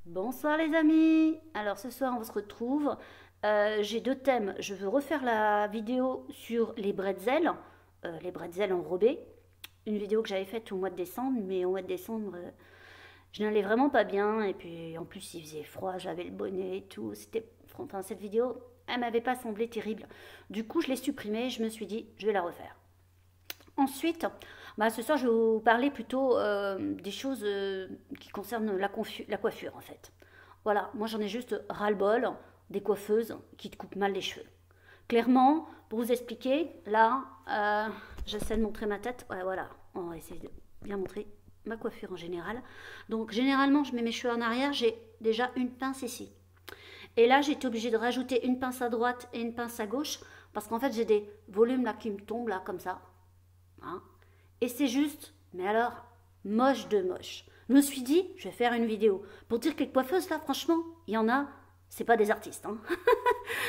Bonsoir les amis. Alors ce soir on se retrouve. J'ai deux thèmes. Je veux refaire la vidéo sur les bretzels enrobés. Une vidéo que j'avais faite au mois de décembre, mais au mois de décembre je n'allais vraiment pas bien. Et puis en plus il faisait froid, j'avais le bonnet et tout. Enfin, cette vidéo, elle m'avait pas semblé terrible. Du coup je l'ai supprimée. Je me suis dit je vais la refaire. Ensuite, ce soir, je vais vous parler plutôt des choses qui concernent la coiffure, en fait. Voilà, moi j'en ai juste ras-le-bol des coiffeuses qui te coupent mal les cheveux. Clairement, pour vous expliquer, là, j'essaie de montrer ma tête. Ouais, voilà, on va essayer de bien montrer ma coiffure en général. Donc, généralement, je mets mes cheveux en arrière, j'ai déjà une pince ici. Et là, j'ai été obligée de rajouter une pince à droite et une pince à gauche parce qu'en fait, j'ai des volumes là qui me tombent là comme ça. Hein. Et c'est juste, mais alors, moche de moche. Je me suis dit, je vais faire une vidéo pour dire que les coiffeuses, là, franchement, il y en a, c'est pas des artistes. Hein.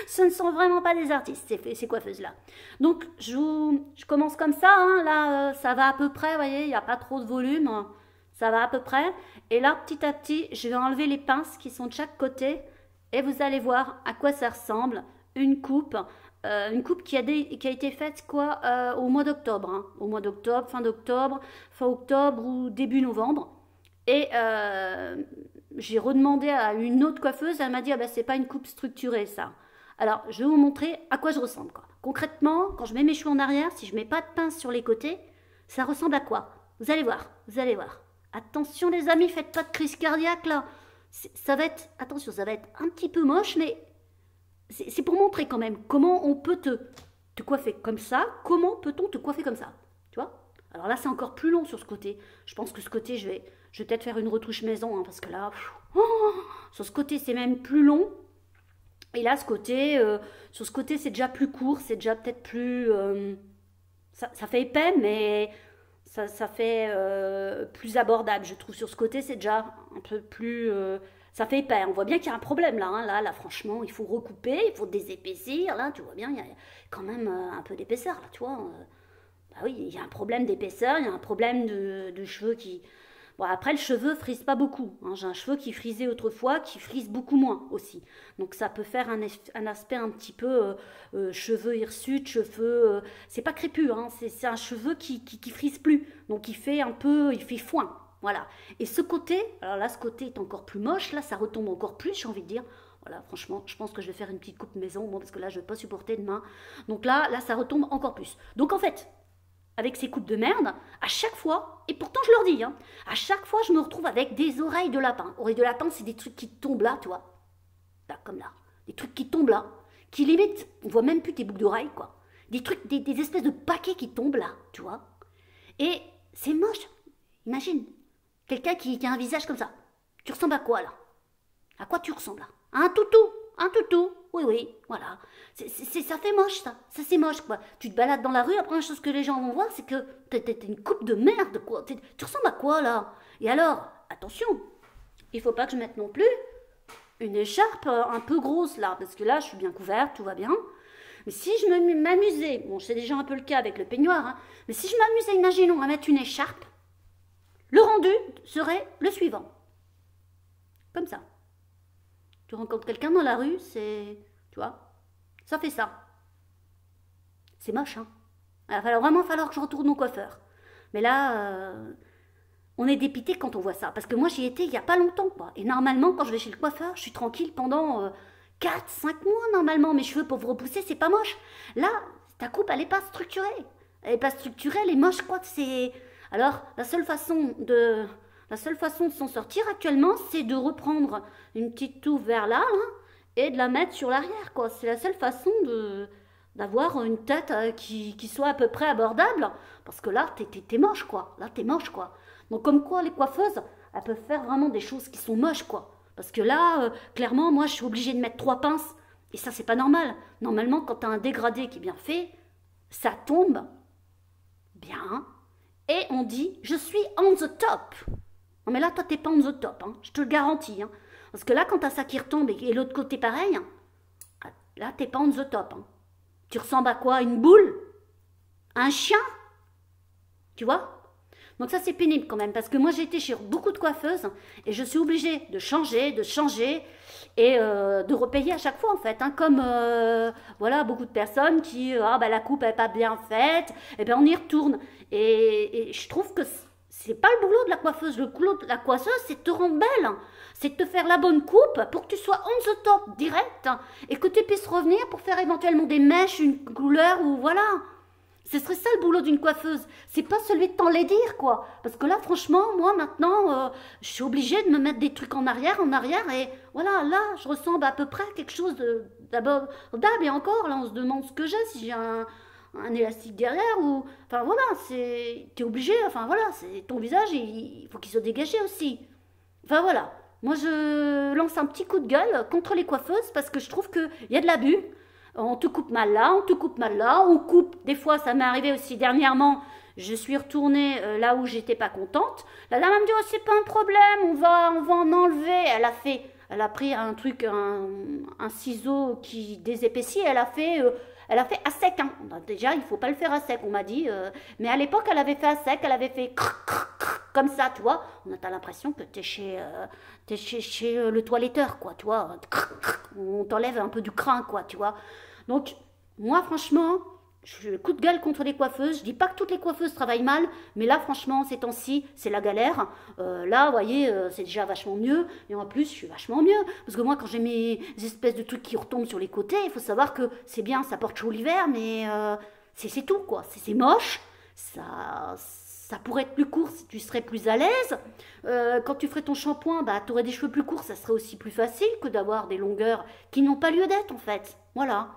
Ce ne sont vraiment pas des artistes, ces coiffeuses-là. Donc, je commence comme ça. Hein. Là, ça va à peu près, vous voyez, il n'y a pas trop de volume. Hein. Ça va à peu près. Et là, petit à petit, je vais enlever les pinces qui sont de chaque côté. Et vous allez voir à quoi ça ressemble. Une coupe qui a été faite quoi au mois d'octobre, hein. Au mois d'octobre, fin octobre ou début novembre. Et j'ai redemandé à une autre coiffeuse, elle m'a dit ah ben, c'est pas une coupe structurée ça. Alors je vais vous montrer à quoi je ressemble quoi. Concrètement, quand je mets mes cheveux en arrière, si je mets pas de pince sur les côtés, ça ressemble à quoi? Vous allez voir, vous allez voir. Attention les amis, faites pas de crise cardiaque là. Ça va être, attention, ça va être un petit peu moche, mais c'est pour montrer quand même comment on peut te coiffer comme ça. Comment peut-on te coiffer comme ça? Tu vois? Alors là, c'est encore plus long sur ce côté. Je pense que ce côté, je vais peut-être faire une retouche maison, hein, parce que là, sur ce côté, c'est même plus long. Et là, sur ce côté, c'est déjà plus court, c'est déjà peut-être plus... ça fait épais, mais ça fait plus abordable, je trouve. Sur ce côté, c'est déjà un peu plus... ça fait épais. On voit bien qu'il y a un problème là, hein. Là, franchement, il faut recouper, il faut désépaissir. Là, tu vois bien, il y a quand même un peu d'épaisseur, là, tu vois. Bah oui, il y a un problème d'épaisseur, il y a un problème de cheveux qui... Bon, après, le cheveu frise pas beaucoup. Hein. J'ai un cheveu qui frisait autrefois, qui frise beaucoup moins aussi. Donc ça peut faire un aspect un petit peu cheveux hirsutes, cheveux... c'est pas crépus, hein. C'est un cheveu qui frise plus. Donc il fait un peu... il fait foin. Voilà. Et ce côté, alors là, ce côté est encore plus moche. Là, ça retombe encore plus, j'ai envie de dire. Voilà, franchement, je pense que je vais faire une petite coupe maison, moi, parce que là, je ne vais pas supporter demain. Donc là, ça retombe encore plus. Donc en fait, avec ces coupes de merde, à chaque fois, et pourtant je leur dis, hein, à chaque fois je me retrouve avec des oreilles de lapin. Oreilles de lapin, c'est des trucs qui tombent là, tu vois. Là, comme là. Des trucs qui tombent là, qui limite, on voit même plus tes boucles d'oreilles, quoi. Des trucs, des espèces de paquets qui tombent là, tu vois. Et c'est moche. Imagine, quelqu'un qui a un visage comme ça. Tu ressembles à quoi, là? À quoi tu ressembles là? À un toutou. Un toutou. Oui, oui, voilà. Ça fait moche, ça. Ça, c'est moche, quoi. Tu te balades dans la rue, la première chose que les gens vont voir, c'est que t'es une coupe de merde, quoi. Tu ressembles à quoi, là? Et alors, attention, il faut pas que je mette non plus une écharpe un peu grosse, là, parce que là, je suis bien couverte, tout va bien. Mais si je m'amusais, bon, c'est déjà un peu le cas avec le peignoir, hein, mais si je m'amusais, imaginons, à mettre une écharpe, le rendu serait le suivant. Comme ça. Tu rencontres quelqu'un dans la rue, c'est... Tu vois, ça fait ça. C'est moche, hein. Il va vraiment falloir que je retourne au coiffeur. Mais là, on est dépité quand on voit ça. Parce que moi, j'y étais il n'y a pas longtemps, quoi. Et normalement, quand je vais chez le coiffeur, je suis tranquille pendant 4, 5 mois, normalement. Mes cheveux pour repousser, c'est pas moche. Là, ta coupe, elle n'est pas structurée. Elle n'est pas structurée, elle est moche, quoi. C'est... Alors, la seule façon de s'en sortir actuellement, c'est de reprendre une petite touffe vers là, hein, et de la mettre sur l'arrière, quoi. C'est la seule façon d'avoir une tête qui soit à peu près abordable. Parce que là, t'es moche, quoi. Là, t'es moche, quoi. Donc, comme quoi, les coiffeuses, elles peuvent faire vraiment des choses qui sont moches, quoi. Parce que là, clairement, moi, je suis obligée de mettre 3 pinces. Et ça, c'est pas normal. Normalement, quand t'as un dégradé qui est bien fait, ça tombe bien. Et on dit, je suis on the top. Non mais là, toi, t'es pas on the top, hein. Je te le garantis. Hein. Parce que là, quand t'as ça qui retombe et l'autre côté pareil, hein, là, t'es pas on the top. Hein. Tu ressembles à quoi? Une boule? Un chien? Tu vois? Donc ça c'est pénible quand même, parce que moi j'ai été chez beaucoup de coiffeuses et je suis obligée de changer et de repayer à chaque fois en fait, hein, comme voilà beaucoup de personnes qui ah bah la coupe est pas bien faite, et ben on y retourne et je trouve que c'est pas le boulot de la coiffeuse, le boulot de la coiffeuse c'est de te rendre belle, hein. C'est de te faire la bonne coupe pour que tu sois on the top direct, hein, et que tu puisses revenir pour faire éventuellement des mèches, une couleur ou voilà. Ce serait ça le boulot d'une coiffeuse. C'est pas celui de t'enlaidir, quoi. Parce que là, franchement, moi, maintenant, je suis obligée de me mettre des trucs en arrière, et voilà, là, je ressemble à peu près à quelque chose d'abordable. Et encore, là, on se demande ce que j'ai, si j'ai un élastique derrière ou... Enfin, voilà, t'es obligé, enfin, voilà, c'est ton visage, il faut qu'il soit dégagé aussi. Enfin, voilà. Moi, je lance un petit coup de gueule contre les coiffeuses parce que je trouve qu'il y a de l'abus. On te coupe mal là, on te coupe mal là, on coupe. Des fois, ça m'est arrivé aussi dernièrement. Je suis retournée là où j'étais pas contente. La dame me dit oh, c'est pas un problème, on va en enlever. Elle a pris un truc, un ciseau qui désépaissit. Elle a fait à sec. Hein. Déjà, il faut pas le faire à sec, on m'a dit. Mais à l'époque, elle avait fait à sec. Elle avait fait comme ça, tu vois. On a l'impression que t'es chez le toiletteur, quoi, tu vois. On t'enlève un peu du crin, quoi, tu vois. Donc, moi, franchement, je coup de gueule contre les coiffeuses. Je dis pas que toutes les coiffeuses travaillent mal, mais là, franchement, ces temps-ci, c'est la galère. Là, vous voyez, c'est déjà vachement mieux. Et en plus, je suis vachement mieux. Parce que moi, quand j'ai mes espèces de trucs qui retombent sur les côtés, il faut savoir que c'est bien, ça porte chaud l'hiver, mais c'est tout, quoi. C'est moche. Ça pourrait être plus court si tu serais plus à l'aise. Quand tu ferais ton shampoing, bah, tu aurais des cheveux plus courts, ça serait aussi plus facile que d'avoir des longueurs qui n'ont pas lieu d'être, en fait. Voilà.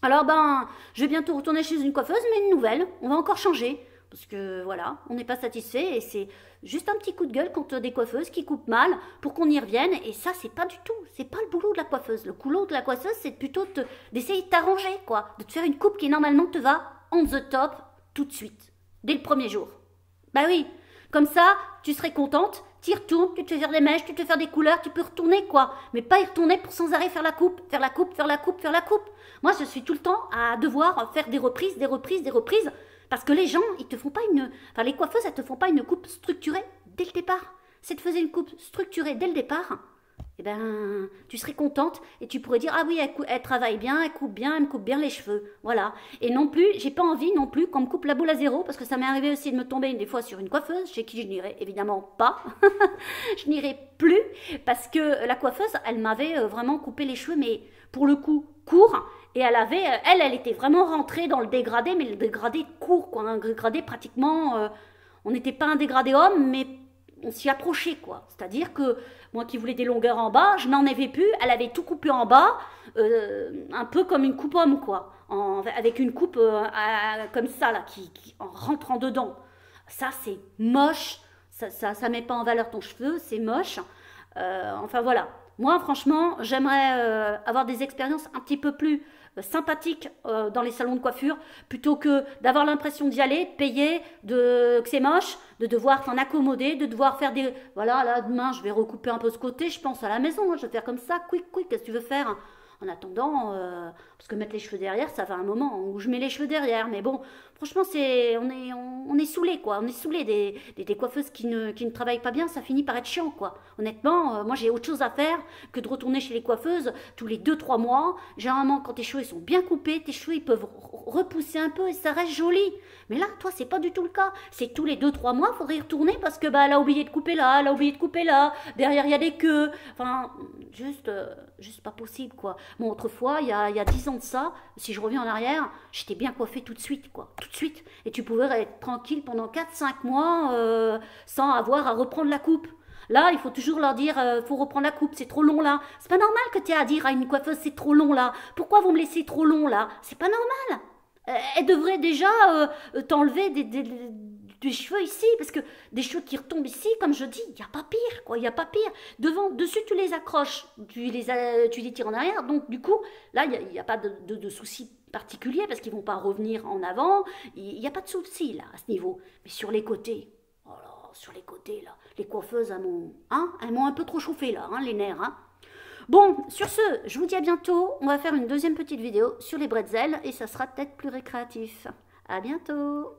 Alors, ben, je vais bientôt retourner chez une coiffeuse, mais une nouvelle. On va encore changer. Parce que, voilà, on n'est pas satisfait et c'est juste un petit coup de gueule contre des coiffeuses qui coupent mal pour qu'on y revienne. Et ça, c'est pas du tout, c'est pas le boulot de la coiffeuse. Le boulot de la coiffeuse, c'est plutôt d'essayer de t'arranger, quoi. De te faire une coupe qui, normalement, te va on the top tout de suite, dès le premier jour. Bah oui, comme ça, tu serais contente, tu y retournes, tu te fais faire des mèches, tu te fais faire des couleurs, tu peux retourner quoi. Mais pas y retourner pour sans arrêt faire la coupe, faire la coupe, faire la coupe, faire la coupe. Moi, je suis tout le temps à devoir faire des reprises, parce que les gens, ils te font pas enfin les coiffeuses, elles te font pas une coupe structurée dès le départ. Si elles te faisaient une coupe structurée dès le départ, eh ben, tu serais contente et tu pourrais dire ah oui, elle travaille bien, elle me coupe bien les cheveux, voilà. Et non plus, j'ai pas envie non plus qu'on me coupe la boule à zéro parce que ça m'est arrivé aussi de me tomber des fois sur une coiffeuse chez qui je n'irai évidemment pas, je n'irai plus parce que la coiffeuse, elle m'avait vraiment coupé les cheveux, mais pour le coup court. Et elle était vraiment rentrée dans le dégradé, mais le dégradé court, quoi, un dégradé pratiquement, on n'était pas un dégradé homme, mais on s'y approchait, quoi. C'est-à-dire que moi qui voulais des longueurs en bas, je n'en avais plus, elle avait tout coupé en bas, un peu comme une coupe homme, quoi. Avec une coupe comme ça, là, en rentrant dedans. Ça, c'est moche, ça met pas en valeur ton cheveu, c'est moche. Enfin, voilà. Moi, franchement, j'aimerais avoir des expériences un petit peu plus sympathiques dans les salons de coiffure, plutôt que d'avoir l'impression d'y aller, de payer, que c'est moche, de devoir t'en accommoder, de devoir faire des... Voilà, là, demain, je vais recouper un peu ce côté, je pense à la maison, hein, je vais faire comme ça, quick, qu'est-ce que tu veux faire hein. En attendant, parce que mettre les cheveux derrière, ça va un moment où je mets les cheveux derrière. Mais bon, franchement, on est saoulés, quoi. On est saoulés des coiffeuses qui ne travaillent pas bien, ça finit par être chiant, quoi. Honnêtement, moi, j'ai autre chose à faire que de retourner chez les coiffeuses tous les 2-3 mois. Généralement, quand tes cheveux sont bien coupés, tes cheveux, ils peuvent repousser un peu et ça reste joli. Mais là, toi, c'est pas du tout le cas. C'est tous les 2-3 mois, il faudrait y retourner parce que, bah, elle a oublié de couper là, elle a oublié de couper là. Derrière, il y a des queues. Enfin, juste pas possible, quoi. Bon, autrefois, il y a 10 ans de ça, si je reviens en arrière, j'étais bien coiffée tout de suite, quoi. Tout de suite. Et tu pouvais être tranquille pendant 4-5 mois sans avoir à reprendre la coupe. Là, il faut toujours leur dire, faut reprendre la coupe, c'est trop long là. C'est pas normal que tu aies à dire à une coiffeuse, c'est trop long là. Pourquoi vous me laissez trop long là? C'est pas normal. Elle devrait déjà t'enlever des cheveux ici, parce que des cheveux qui retombent ici, comme je dis, il n'y a pas pire, quoi, il n'y a pas pire. Dessus, tu les accroches, tu les tires en arrière, donc du coup, là, il n'y a pas de souci particulier, parce qu'ils ne vont pas revenir en avant, il n'y a pas de souci, là, à ce niveau. Mais sur les côtés, oh là, sur les côtés, là, les coiffeuses, elles m'ont un peu trop chauffé, là, les nerfs, hein. Bon, sur ce, je vous dis à bientôt. On va faire une deuxième petite vidéo sur les bretzels et ça sera peut-être plus récréatif. À bientôt!